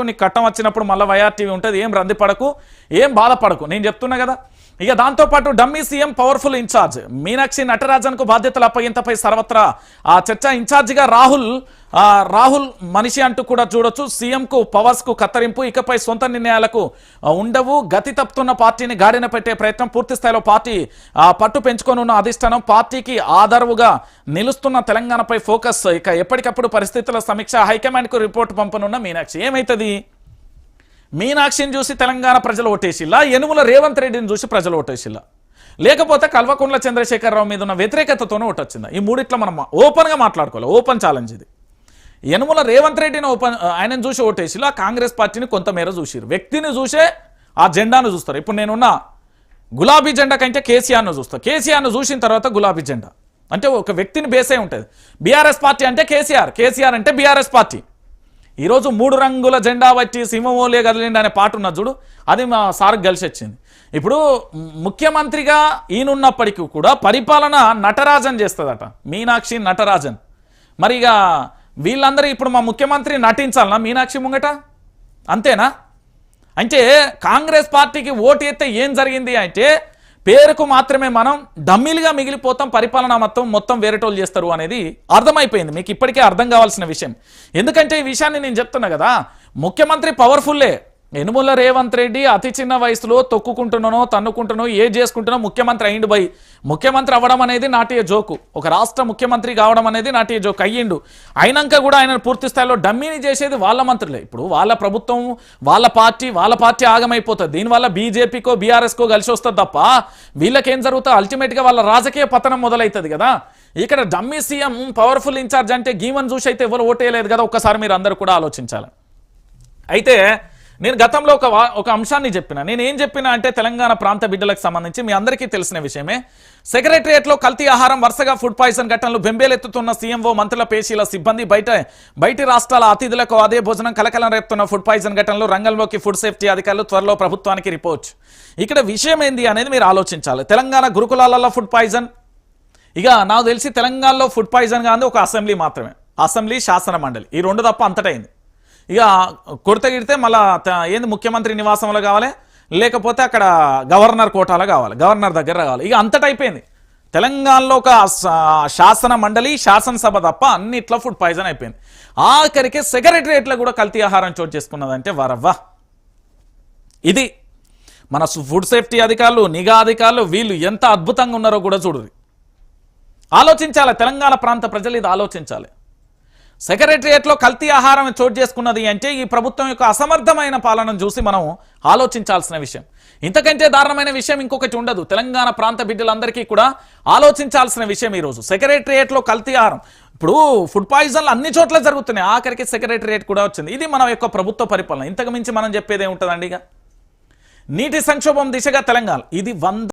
నీకు కట్టం వచ్చినప్పుడు మళ్ళీ వైఆర్టీవీ ఉంటుంది, ఏం రంది పడకు, ఏం బాధపడకు, నేను చెప్తున్నా కదా. ఇక దాంతోపాటు dummy CM powerful incharge Meenakshi నటరాజన్కు బాధ్యతల అప్పగింతపై సర్వత్రా ఆ చర్చ. ఇన్ఛార్జిగా రాహుల్ మనిషి అంటూ కూడా చూడొచ్చు. సీఎంకు పవర్స్కు కత్తరింపు, ఇకపై సొంత నిర్ణయాలకు ఉండవు. గతి తప్పుతున్న పార్టీని గాడిన పెట్టే ప్రయత్నం. పూర్తి స్థాయిలో పార్టీ పట్టు పెంచుకొనున్న అధిష్టానం, పార్టీకి ఆదరవుగా నిలుస్తున్న తెలంగాణపై ఫోకస్. ఇక ఎప్పటికప్పుడు పరిస్థితుల సమీక్ష, హైకమాండ్కు రిపోర్టు పంపనున్న మీనాక్షి. ఏమైతుంది? మీనాక్షిని చూసి తెలంగాణ ప్రజలు ఓటేసిల్లా, యనుమల రేవంత్ రెడ్డిని చూసి ప్రజలు ఓటేసిల్లా, లేకపోతే కల్వకుంట్ల చంద్రశేఖరరావు మీద ఉన్న వ్యతిరేకతతోనే ఓటొచ్చిందా? ఈ మూడిట్లో మనం ఓపెన్గా మాట్లాడుకోవాలి. ఓపెన్ ఛాలెంజ్ ఇది. యనుమల రేవంత్ రెడ్డిని ఆయనను చూసి ఓటేసిల్లా, కాంగ్రెస్ పార్టీని కొంతమేర చూసిరు. వ్యక్తిని చూసే ఆ జెండాను చూస్తారు. ఇప్పుడు నేనున్న గులాబీ జెండా కంటే కేసీఆర్ను చూస్తాను. కేసీఆర్ను చూసిన తర్వాత గులాబీ జెండా అంటే ఒక వ్యక్తిని బేసే ఉంటుంది. బీఆర్ఎస్ పార్టీ అంటే కేసీఆర్ అంటే బీఆర్ఎస్ పార్టీ. ఈరోజు 3 రంగుల జెండా బట్టి సింహమోలే కదిలిండి అనే పాట ఉన్నది చూడు, అది మా సార్కి కలిసి వచ్చింది. ఇప్పుడు ముఖ్యమంత్రిగా ఈయనున్నప్పటికీ కూడా పరిపాలన నటరాజన్ చేస్తుందట, మీనాక్షి నటరాజన్. మరి ఇక వీళ్ళందరూ ఇప్పుడు మా ముఖ్యమంత్రి నటించాలనా మీనాక్షి ముంగట? అంతేనా? అంటే కాంగ్రెస్ పార్టీకి ఓటు ఎత్తే ఏం జరిగింది అంటే పేరుకు మాత్రమే మనం డమ్మీలుగా మిగిలిపోతాం, పరిపాలన మొత్తం వేరేటోళ్ళు చేస్తారు అనేది అర్థమైపోయింది. మీకు ఇప్పటికే అర్థం కావాల్సిన విషయం. ఎందుకంటే ఈ విషయాన్ని నేను చెప్తున్నా కదా, ముఖ్యమంత్రి పవర్ఫుల్లే. యనుమల రేవంత్ రెడ్డి అతి చిన్న వయసులో తొక్కుకుంటున్నానో తన్నుకుంటున్నానో ఏ చేసుకుంటున్నా ముఖ్యమంత్రి అయ్యిండు. ముఖ్యమంత్రి అవ్వడం అనేది నాట్య జోకు, ఒక రాష్ట్ర ముఖ్యమంత్రి కావడం అనేది నాట్య జోకు అయ్యిండు. అయినాక కూడా ఆయన పూర్తి స్థాయిలో డమ్మీని చేసేది వాళ్ళ మంత్రులే. ఇప్పుడు వాళ్ళ ప్రభుత్వం వాళ్ళ పార్టీ ఆగమైపోతుంది. దీనివల్ల బీజేపీకో బీఆర్ఎస్కో కలిసి వస్తుంది తప్ప వీళ్ళకేం జరుగుతుంది? అల్టిమేట్గా వాళ్ళ రాజకీయ పతనం మొదలవుతుంది కదా. ఇక్కడ డమ్మీ సీఎం పవర్ఫుల్ ఇన్ఛార్జ్ అంటే గీవన్ చూసి అయితే ఎవరు ఓటేయలేదు కదా. ఒక్కసారి మీరు అందరూ కూడా ఆలోచించాలి. అయితే నేను గతంలో ఒక అంశాన్ని చెప్పిన. నేను ఏం చెప్పినా అంటే తెలంగాణ ప్రాంత బిడ్డలకు సంబంధించి మీ అందరికీ తెలిసిన విషయమే. సెక్రటరియట్లో కల్తీ ఆహారం, వరుసగా ఫుడ్ పాయిజన్ ఘటనలు బెంబేలెత్తుతున్న సీఎంఓ, మంత్రుల పేషీల సిబ్బంది, బయటి రాష్ట్రాల అతిథులకు అదే భోజనం, కలకలం రేపుతున్న ఫుడ్ పాయిజన్ ఘటనలు, రంగంలోకి ఫుడ్ సేఫ్టీ అధికారులు, త్వరలో ప్రభుత్వానికి రిపోర్ట్. ఇక్కడ విషయం ఏంది అనేది మీరు ఆలోచించాలి. తెలంగాణ గురుకులాలలో ఫుడ్ పాయిజన్, ఇక నాకు తెలిసి తెలంగాణలో ఫుడ్ పాయిజన్ కాదు ఒక అసెంబ్లీ మాత్రమే, అసెంబ్లీ శాసన మండలి, ఈ 2 తప్ప అంతటైంది. ఇక కొడతగిడితే మళ్ళా ఏంది ముఖ్యమంత్రి నివాసంలో కావాలి, లేకపోతే అక్కడ గవర్నర్ కోటాలో కావాలి, గవర్నర్ దగ్గర కావాలి. ఇక అంతటా అయిపోయింది. తెలంగాణలో ఒక శాసన మండలి, శాసనసభ తప్ప అన్నిట్లో ఫుడ్ పాయిజన్ అయిపోయింది. ఆఖరికి సెక్రటరియట్లో కూడా కల్తీ ఆహారం చోటు చేసుకున్నదంటే వరవ్వ. ఇది మన ఫుడ్ సేఫ్టీ అధికారులు, నిఘా అధికారులు వీళ్ళు ఎంత అద్భుతంగా ఉన్నారో కూడా చూడు. ఆలోచించాలి తెలంగాణ ప్రాంత ప్రజలు, ఇది ఆలోచించాలి. సెక్రటరియట్లో కల్తీ ఆహారం చోటు చేసుకున్నది అంటే ఈ ప్రభుత్వం యొక్క అసమర్థమైన పాలనను చూసి మనం ఆలోచించాల్సిన విషయం. ఇంతకంటే దారుణమైన విషయం ఇంకొకటి ఉండదు. తెలంగాణ ప్రాంత బిడ్డలందరికీ కూడా ఆలోచించాల్సిన విషయం ఈరోజు సెక్రటరియట్లో కల్తీ ఆహారం. ఇప్పుడు ఫుడ్ పాయిజన్లు అన్ని చోట్ల జరుగుతున్నాయి, ఆఖరికి సెక్రటరియట్ కూడా వచ్చింది. ఇది మన యొక్క ప్రభుత్వ పరిపాలన. ఇంతకు మించి మనం చెప్పేది ఏముంటుందండి? ఇక నీటి సంక్షోభం దిశగా తెలంగాణ, ఇది 100